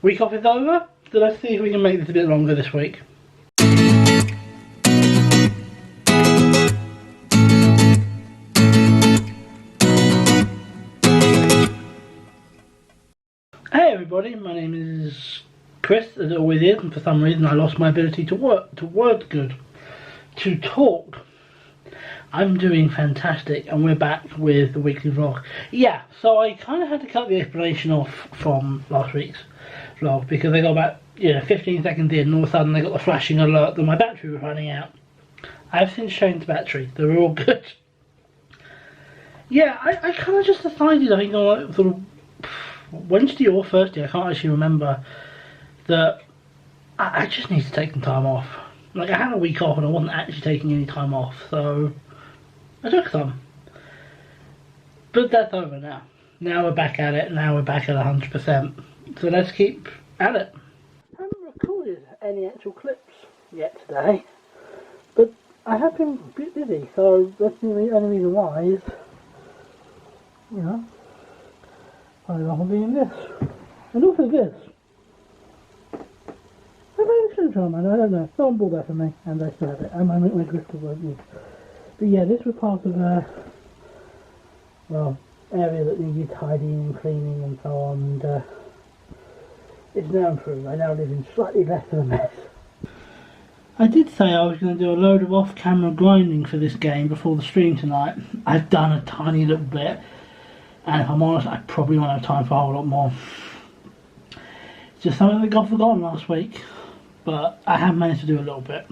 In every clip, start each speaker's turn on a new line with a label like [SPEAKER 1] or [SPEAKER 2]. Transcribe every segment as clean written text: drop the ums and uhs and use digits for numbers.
[SPEAKER 1] Week off is over, so let's see if we can make this a bit longer this week. Hey everybody, my name is Chris, as it always is, and for some reason I lost my ability to talk. I'm doing fantastic, and we're back with the weekly vlog. Yeah, so I kind of had to cut the explanation off from last week's vlog because I got about 15 seconds in, and all of a sudden I got the flashing alert that my battery was running out. I've since changed the battery; they're all good. Yeah, I kind of just decided, I think on sort of Wednesday or Thursday, I can't actually remember, that I just need to take some time off. Like, I had a week off and I wasn't actually taking any time off, so I took some. But that's over now. Now we're back at it, now we're back at 100%. So let's keep at it. I haven't recorded any actual clips yet today, but I have been a bit busy, so that's the only reason why is, I don't want to be in this. And also this. I should try, man. I don't know. Someone bought that for me, and I still have it. And my crystal won't use. But yeah, this was part of a area that needed tidying and cleaning and so on. And it's now improved. I now live in slightly less of a mess. I did say I was going to do a load of off-camera grinding for this game before the stream tonight. I've done a tiny little bit. And if I'm honest, I probably won't have time for a whole lot more. It's just something that got forgotten last week. But I have managed to do a little bit.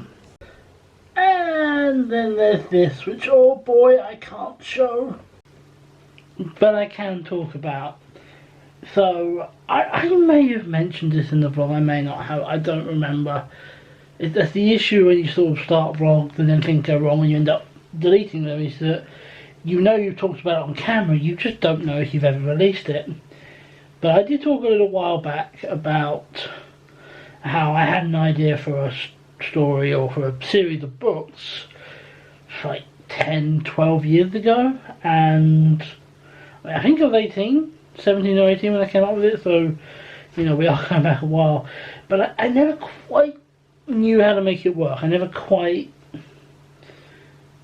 [SPEAKER 1] And then there's this, which, oh boy, I can't show. But I can talk about. So, I may have mentioned this in the vlog, I may not have, I don't remember. That's the issue when you sort of start vlogs and then things go wrong and you end up deleting them, is that you've talked about it on camera, you just don't know if you've ever released it. But I did talk a little while back about how I had an idea for a story or for a series of books like 10, 12 years ago, and I think I was 17 or 18 when I came up with it, so we are going back a while. But I never quite knew how to make it work. I never quite,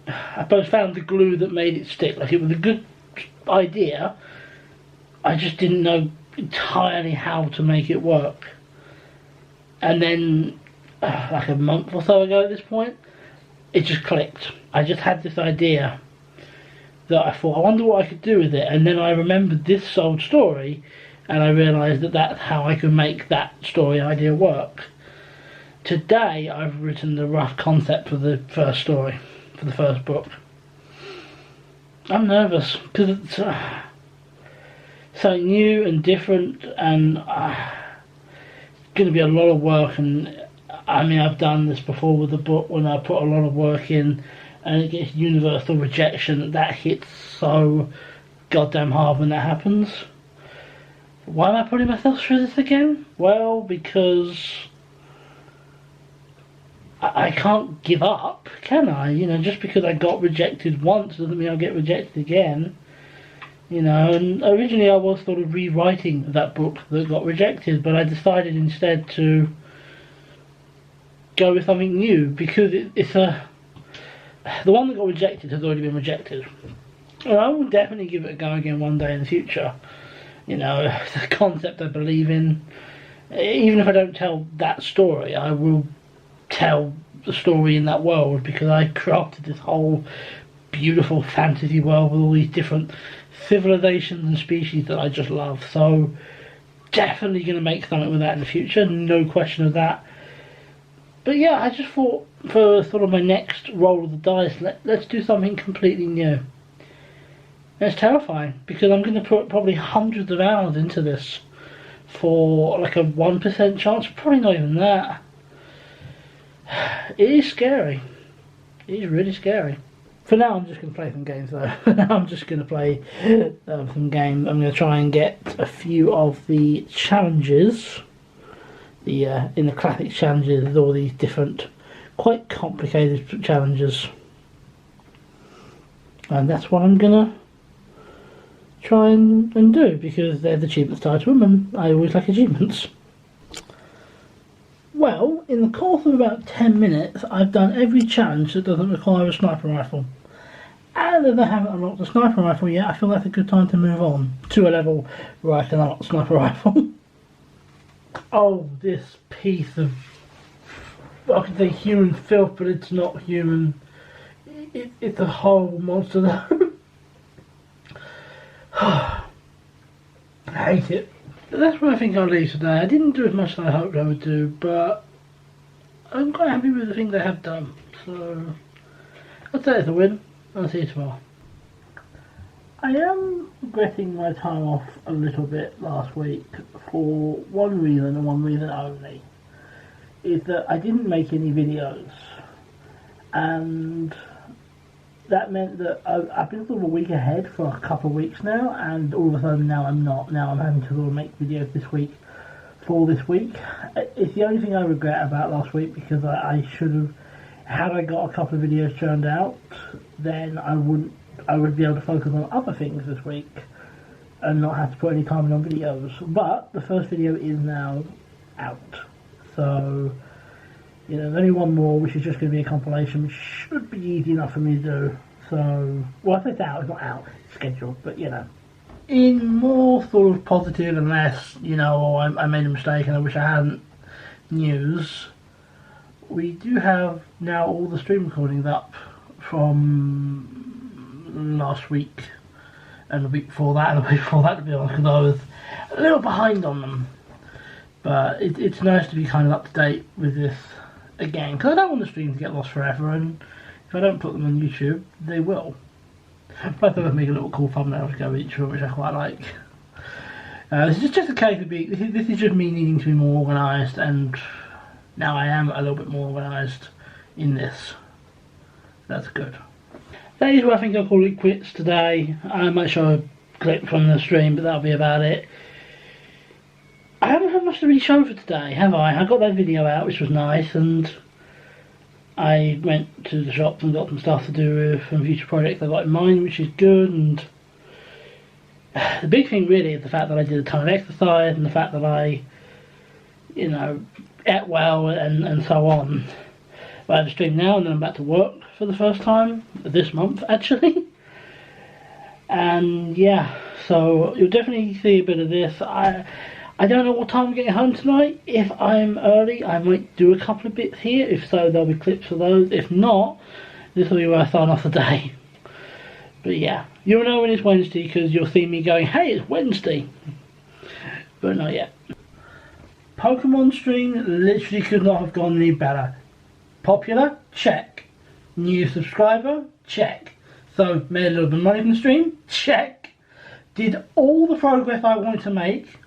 [SPEAKER 1] I suppose, found the glue that made it stick. Like, it was a good idea, I just didn't know entirely how to make it work. And then, like a month or so ago at this point, it just clicked. I just had this idea that I thought, I wonder what I could do with it. And then I remembered this old story, and I realised that that's how I could make that story idea work. Today, I've written the rough concept for the first story, for the first book. I'm nervous, because it's something new and different, and going to be a lot of work. And I mean, I've done this before with a book when I put a lot of work in and it gets universal rejection. That hits so goddamn hard when that happens. Why am I putting myself through this again? Well, because I can't give up, can I? Just because I got rejected once doesn't mean I'll get rejected again. And originally I was sort of rewriting that book that got rejected, but I decided instead to go with something new, because the one that got rejected has already been rejected. And I will definitely give it a go again one day in the future. It's a concept I believe in. Even if I don't tell that story, I will tell the story in that world, because I crafted this whole beautiful fantasy world with all these different civilizations and species that I just love. So definitely going to make something with that in the future, no question of that. But yeah, I just thought for sort of my next roll of the dice, let's do something completely new. And it's terrifying, because I'm going to put probably hundreds of hours into this for like a 1% chance, probably not even that. It is scary. It is really scary. For now, I'm just going to play some games though. For now, I'm just going to play some games. I'm going to try and get a few of the challenges. In the classic challenges, there's all these different, quite complicated challenges. And that's what I'm going to try and do, because they're the achievements tied to them, and I always like achievements. Well, in the course of about 10 minutes, I've done every challenge that doesn't require a sniper rifle. And as I haven't unlocked the sniper rifle yet, I feel that's a good time to move on to a level where I can unlock the sniper rifle. Oh, this piece of, I could say human filth, but it's not human. It's a horrible monster though. I hate it. But that's where I think I'll leave today. I didn't do as much as I hoped I would do, but I'm quite happy with the things I have done. So, I'd say it's a win. I'll see you tomorrow. I am regretting my time off a little bit last week for one reason and one reason only. Is that I didn't make any videos. And that meant that I've been sort of a week ahead for a couple of weeks now, and all of a sudden now I'm not. Now I'm having to sort of make videos this week for this week. It's the only thing I regret about last week, because I should have, had I got a couple of videos churned out, then I would be able to focus on other things this week and not have to put any time in on videos. But the first video is now out, so you know, there's only one more, which is just going to be a compilation, which should be easy enough for me to do. So, well, I say it's out, it's not out, it's scheduled, but you know. In more sort of positive and less, you know, I made a mistake and I wish I hadn't news, we do have now all the stream recordings up from last week and the week before that and the week before that, to be honest, because I was a little behind on them. But it's nice to be kind of up to date with this again, because I don't want the streams to get lost forever, and if I don't put them on YouTube, they will. Both of us make a little cool thumbnail to go each one, which I quite like. This is just a case of being, this is just me needing to be more organised, and now I am a little bit more organised in this. That's good. That is where I think I'll call it quits today. I might show a clip from the stream, but that'll be about it. I haven't had much to really show for today, have I? I got that video out, which was nice, and I went to the shops and got some stuff to do with some future projects I got in mind, which is good. And the big thing really is the fact that I did a ton of exercise, and the fact that I, you know, ate well and so on. I have a stream now, and then I'm back to work for the first time this month, actually. And yeah, so you'll definitely see a bit of this. I don't know what time I'm getting home tonight. If I'm early, I might do a couple of bits here. If so, there'll be clips of those. If not, this will be where I start off the day. But yeah, you'll know when it's Wednesday, because you'll see me going, hey, it's Wednesday. But not yet. Pokemon stream literally could not have gone any better. Popular? Check. New subscriber? Check. So, made a little bit of money from the stream? Check. Did all the progress I wanted to make?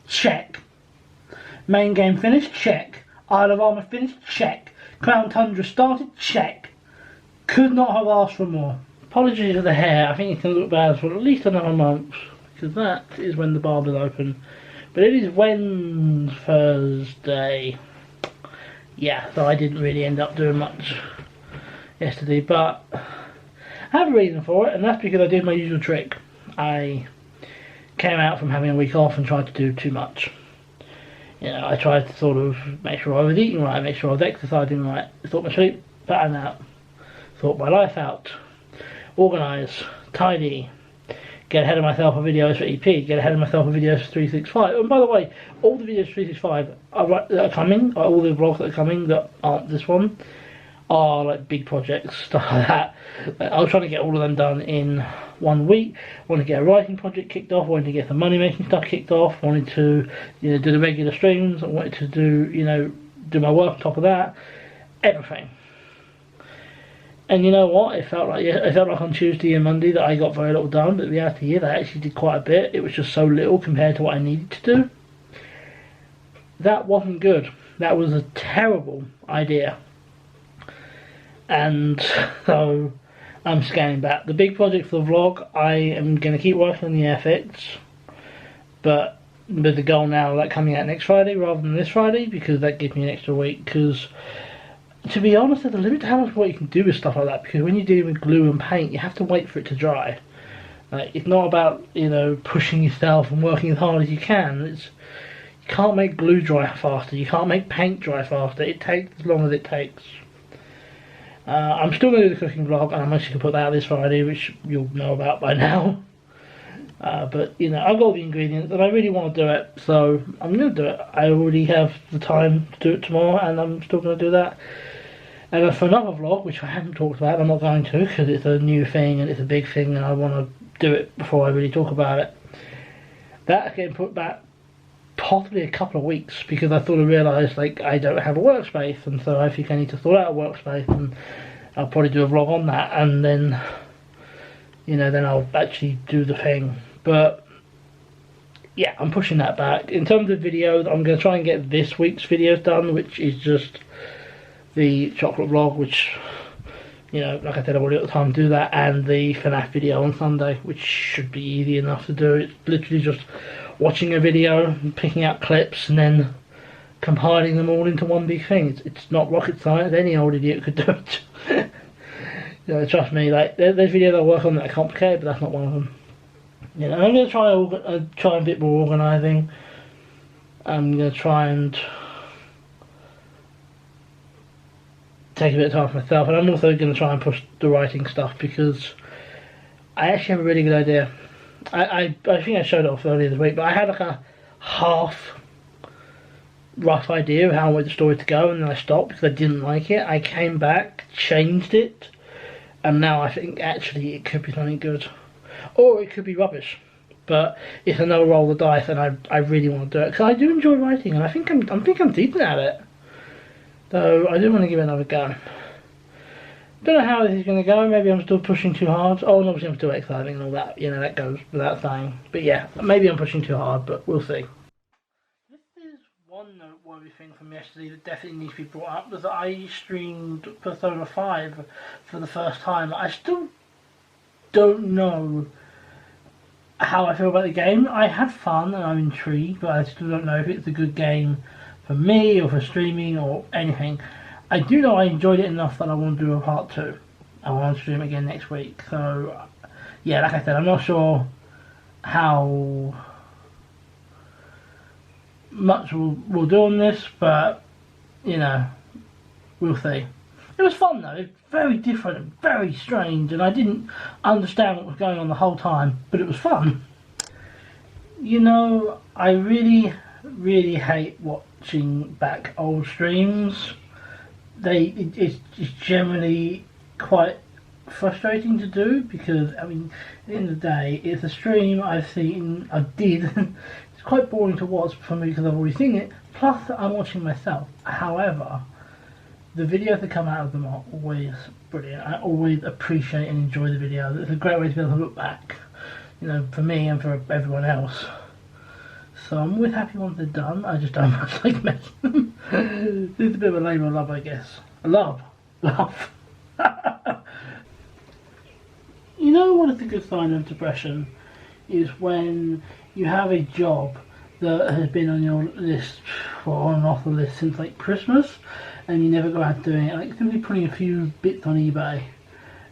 [SPEAKER 1] Check. Main game finished? Check. Isle of Armor finished? Check. Crown Tundra started? Check. Could not have asked for more. Apologies for the hair. I think it's going to look bad for at least another month, because that is when the barber's open. But it is Thursday. Yeah, so I didn't really end up doing much yesterday, but I have a reason for it, and that's because I did my usual trick. I came out from having a week off and tried to do too much. You know, I tried to sort of make sure I was eating right, make sure I was exercising right, sort my sleep pattern out, sort my life out, organise, tidy, get ahead of myself with videos for EP, get ahead of myself with videos for 365. And by the way, all the videos for 365 that are coming, all the vlogs that are coming that aren't this one, are like big projects, stuff like that. I was trying to get all of them done in 1 week. Wanted to get a writing project kicked off, wanted to get some money making stuff kicked off, wanted to, you know, do the regular streams, I wanted to do, you know, do my work on top of that, everything. And you know what? It felt like on Tuesday and Monday that I got very little done, but the reality is I actually did quite a bit. It was just so little compared to what I needed to do. That wasn't good. That was a terrible idea. And so I'm scaling back. The big project for the vlog, I am going to keep working on the FX, but with the goal now that coming out next Friday rather than this Friday, because that gives me an extra week. Because to be honest, there's a limit to how much work you can do with stuff like that, because when you're dealing with glue and paint, you have to wait for it to dry. Like, it's not about, you know, pushing yourself and working as hard as you can. It's, You can't make glue dry faster, you can't make paint dry faster, it takes as long as it takes. I'm still going to do the cooking vlog, and I'm actually going to put that out this Friday, which you'll know about by now. But, you know, I've got all the ingredients, and I really want to do it, so I'm going to do it. I already have the time to do it tomorrow, and I'm still going to do that. And for another vlog, which I haven't talked about, I'm not going to, because it's a new thing, and it's a big thing, and I want to do it before I really talk about it. That's getting put back possibly a couple of weeks, because I sort of realised, like, I don't have a workspace, and so I think I need to sort out a workspace, and I'll probably do a vlog on that, and then, you know, then I'll actually do the thing. But yeah, I'm pushing that back. In terms of videos, I'm going to try and get this week's videos done, which is just the chocolate vlog, which, you know, like I said, I've already got the time to do that, and the FNAF video on Sunday, which should be easy enough to do. It's literally just watching a video, picking out clips, and then compiling them all into one big thing. It's not rocket science. Any old idiot could do it. You know, trust me. Like, there's videos I work on that are complicated, but that's not one of them. You know, I'm going to try a bit more organising. I'm going to try and take a bit of time for myself, and I'm also going to try and push the writing stuff, because I actually have a really good idea. I think I showed it off earlier this week, but I had like a half rough idea of how I wanted the story to go, and then I stopped because I didn't like it. I came back, changed it, and now I think actually it could be something good. Or it could be rubbish. But it's another roll of the dice, and I really want to do it, because I do enjoy writing, and I think I'm decent at it. So I do want to give it another go. Don't know how this is going to go. Maybe I'm still pushing too hard. Oh, and obviously I'm still exercising and all that. You know, that goes without saying. But yeah, maybe I'm pushing too hard, but we'll see. This is one noteworthy thing from yesterday that definitely needs to be brought up, was that I streamed Persona 5 for the first time. I still don't know how I feel about the game. I had fun and I'm intrigued, but I still don't know if it's a good game for me or for streaming or anything. I do know I enjoyed it enough that I want to do a part 2. I want to stream again next week. So yeah, like I said, I'm not sure how much we'll do on this, but you know, we'll see. It was fun though. It's very different and very strange, and I didn't understand what was going on the whole time, but it was fun. You know, I really hate watching back old streams. It's generally quite frustrating to do, because I mean, at the end of the day, it's a stream I did. It's quite boring to watch for me because I've already seen it. Plus, I'm watching myself. However, the videos that come out of them are always brilliant. I always appreciate and enjoy the videos. It's a great way to be able to look back, you know, for me and for everyone else. So I'm always happy once they're done. I just don't much like making them. It's a bit of a labour of love, I guess. Love. You know what is a good sign of depression? Is when you have a job that has been on your list, or on and off the list since like Christmas, and you never go out doing it. Like simply putting a few bits on eBay,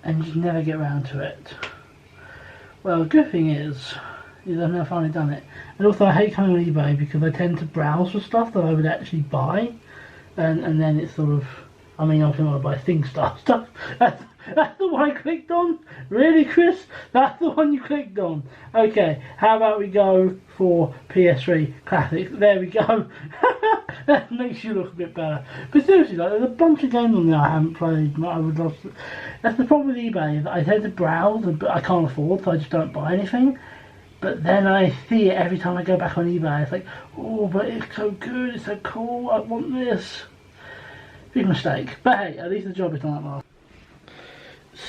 [SPEAKER 1] and you just never get around to it. Well, the good thing is I've never finally done it. And also I hate coming on eBay, because I tend to browse for stuff that I would actually buy, and then it's sort of, I mean, obviously I want to buy stuff. That's the one I clicked on? Really, Chris? That's the one you clicked on? Okay, how about we go for PS3 Classics? There we go. That makes you look a bit better. But seriously, like, there's a bunch of games on there I haven't played, but I would love to. That's the problem with eBay, is that I tend to browse, but I can't afford, so I just don't buy anything. But then I see it every time I go back on eBay. It's like, oh, but it's so good, it's so cool, I want this. Big mistake. But hey, at least the job is done at last.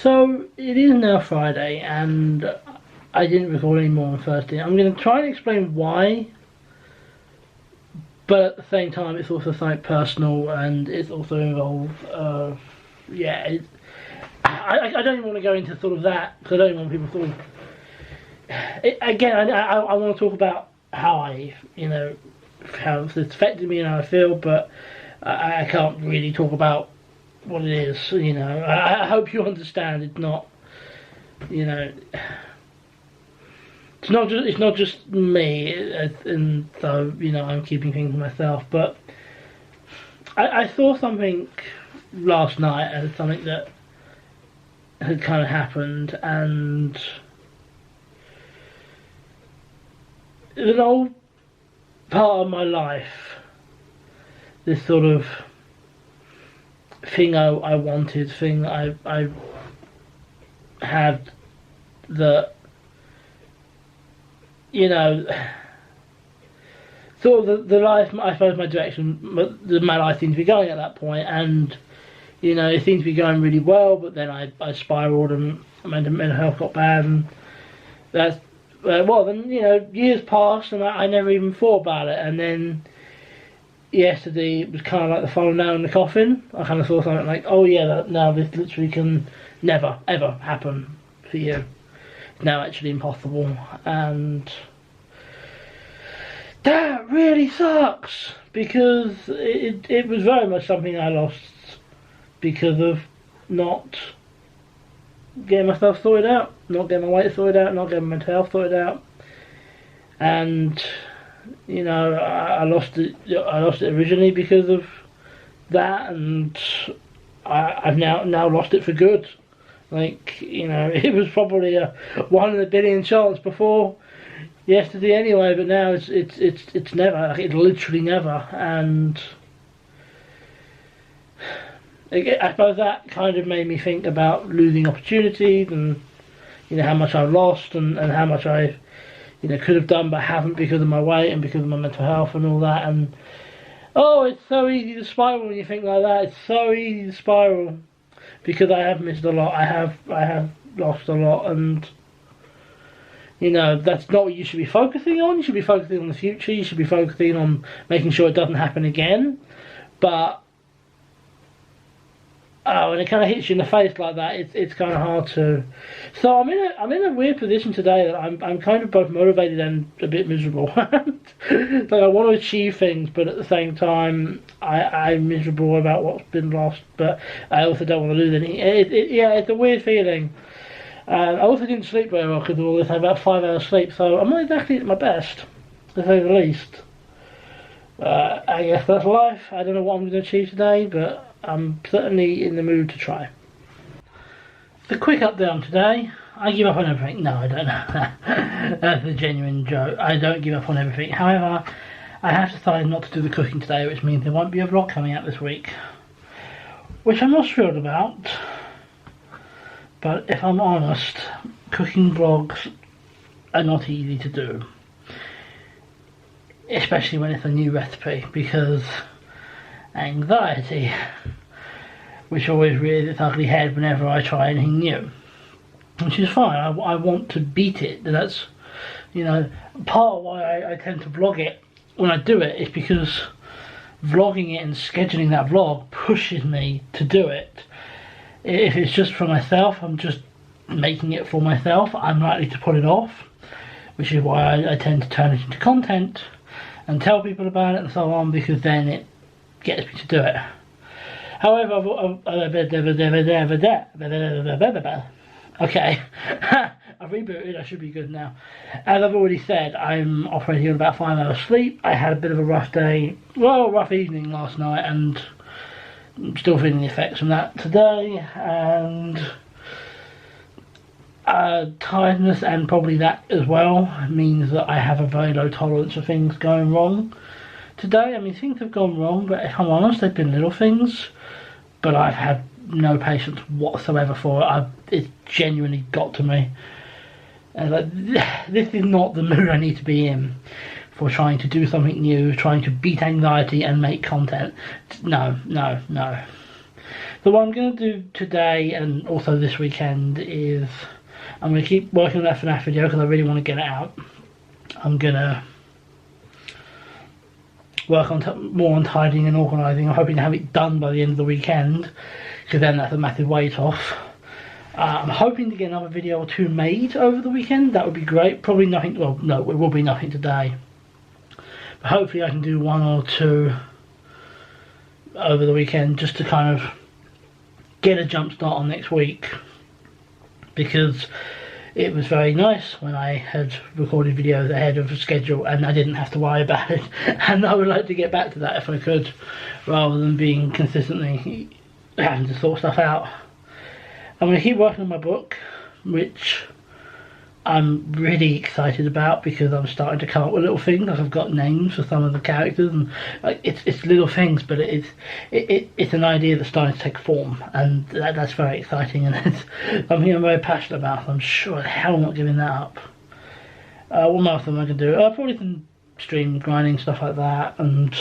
[SPEAKER 1] So, it is now Friday, and I didn't record any more on Thursday. I'm going to try and explain why, but at the same time it's also something personal, and it's also involved, yeah, I don't even want to go into sort of that, because I don't want people sort of, again, I want to talk about how how it's affected me and how I feel, but I can't really talk about what it is, you know. I hope you understand. It's not, you know, it's not just me, and so you know I'm keeping things to myself. But I saw something last night, and something that had kind of happened, and an old part of my life, this sort of thing I wanted, thing I had, that, you know, sort of the life, I suppose my direction, my life seemed to be going at that point, and you know, it seemed to be going really well, but then I spiraled and my mental health got bad, and that's, well, then, you know, years passed and I never even thought about it, and then yesterday it was kind of like the final nail in the coffin. I kind of saw something like, oh yeah, now this literally can never, ever happen for you. It's now actually impossible, and that really sucks, because it was very much something I lost because of not getting myself sorted out, not getting my weight sorted out, not getting my mental health sorted out, and you know, I lost it. I lost it originally because of that, and I've now lost it for good. Like, you know, it was probably a 1 in a billion chance before yesterday anyway, but now it's never. Like, it's literally never, and I suppose that kind of made me think about losing opportunities, and you know how much I've lost, and how much I, you know, could have done but haven't because of my weight and because of my mental health and all that. And oh, it's so easy to spiral when you think like that. It's so easy to spiral, because I have missed a lot. I have lost a lot, and you know, that's not what you should be focusing on. You should be focusing on the future. You should be focusing on making sure it doesn't happen again. But when it kind of hits you in the face like that, it's kind of hard to. So I'm in a weird position today that I'm kind of both motivated and a bit miserable. Like, I want to achieve things, but at the same time I'm miserable about what's been lost. But I also don't want to lose any. Yeah, it's a weird feeling. I also didn't sleep very well because of all this. I had about 5 hours sleep, so I'm not exactly at my best, to say the least. I guess that's life. I don't know what I'm going to achieve today, but I'm certainly in the mood to try. The quick update on today. I give up on everything. No, I don't know. That's a genuine joke. I don't give up on everything. However, I have decided not to do the cooking today, which means there won't be a vlog coming out this week, which I'm not thrilled about. But if I'm honest, cooking vlogs are not easy to do, especially when it's a new recipe, because anxiety, which always rears its ugly head whenever I try anything new, which is fine. I want to beat it. That's, you know, part of why I tend to vlog it when I do it is because vlogging it and scheduling that vlog pushes me to do it. If it's just for myself, I'm just making it for myself, I'm likely to put it off, which is why I tend to turn it into content and tell people about it and so on, because then it gets me to do it. However, okay, I've rebooted, I should be good now. As I've already said, I'm operating on about 5 hours sleep. I had a bit of a rough day, well, rough evening last night, and I'm still feeling the effects from that today, and tiredness and probably that as well means that I have a very low tolerance for things going wrong today. I mean, things have gone wrong, but if I'm honest, they've been little things, but I've had no patience whatsoever for it. It's genuinely got to me. And like, this is not the mood I need to be in for trying to do something new, trying to beat anxiety and make content. No. So what I'm going to do today and also this weekend is I'm going to keep working on that FNAF video because I really want to get it out. I'm going to work on more on tidying and organising. I'm hoping to have it done by the end of the weekend, because then that's a massive weight off. I'm hoping to get another video or two made over the weekend. That would be great. Probably nothing, well, no, it will be nothing today. But hopefully I can do 1 or 2 over the weekend just to kind of get a jump start on next week. Because it was very nice when I had recorded videos ahead of schedule and I didn't have to worry about it. And I would like to get back to that if I could, rather than being consistently having to sort stuff out. I'm going to keep working on my book, which I'm really excited about because I'm starting to come up with little things. I've got names for some of the characters, and like it's little things, but it's an idea that's starting to take form, and that's very exciting, and it's something I'm very passionate about. So I'm sure the hell not giving that up. What else am I going to do? Probably some stream grinding, stuff like that, and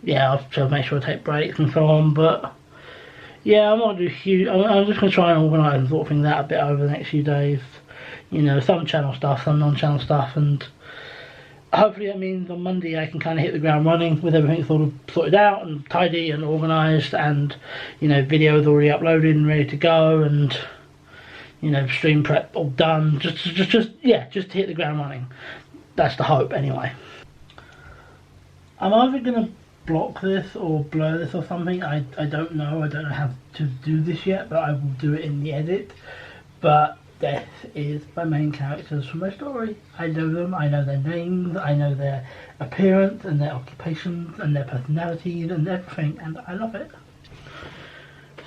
[SPEAKER 1] yeah, I'll try to make sure I take breaks and so on, but yeah, I'm not going to do huge. I'm just going to try and organise and sort things out a bit over the next few days. You know, some channel stuff, some non-channel stuff, and hopefully that means on Monday I can kind of hit the ground running with everything sort of sorted out and tidy and organised, and you know, videos already uploaded and ready to go, and you know, stream prep all done. Just to hit the ground running. That's the hope, anyway. I'm either going to block this or blur this or something. I don't know. I don't know how to do this yet, but I will do it in the edit. But this is my main characters from my story. I know them, I know their names, I know their appearance and their occupations and their personalities and everything, and I love it.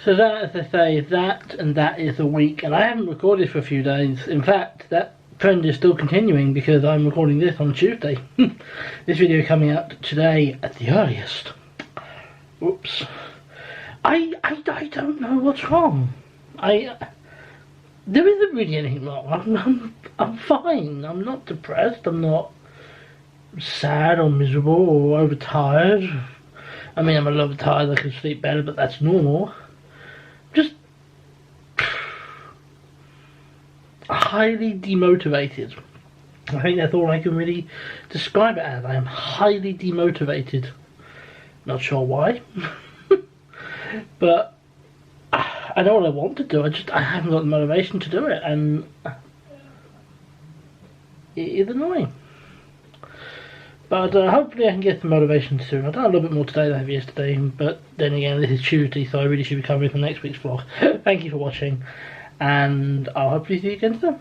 [SPEAKER 1] So that, as I say, is that, and that is a week, and I haven't recorded for a few days. In fact, that trend is still continuing because I'm recording this on Tuesday. This video coming out today at the earliest. Oops. I don't know what's wrong. There isn't really anything wrong. I'm fine. I'm not depressed. I'm not sad or miserable or overtired. I mean, I'm a little tired. I could sleep better, but that's normal. Just highly demotivated. I think that's all I can really describe it as. I am highly demotivated. Not sure why. But I know what I want to do. I haven't got the motivation to do it, and it is annoying. But hopefully I can get some motivation soon. I've done a little bit more today than I have yesterday, but then again, this is Tuesday, so I really should be covering for next week's vlog. Thank you for watching, and I'll hopefully see you again soon.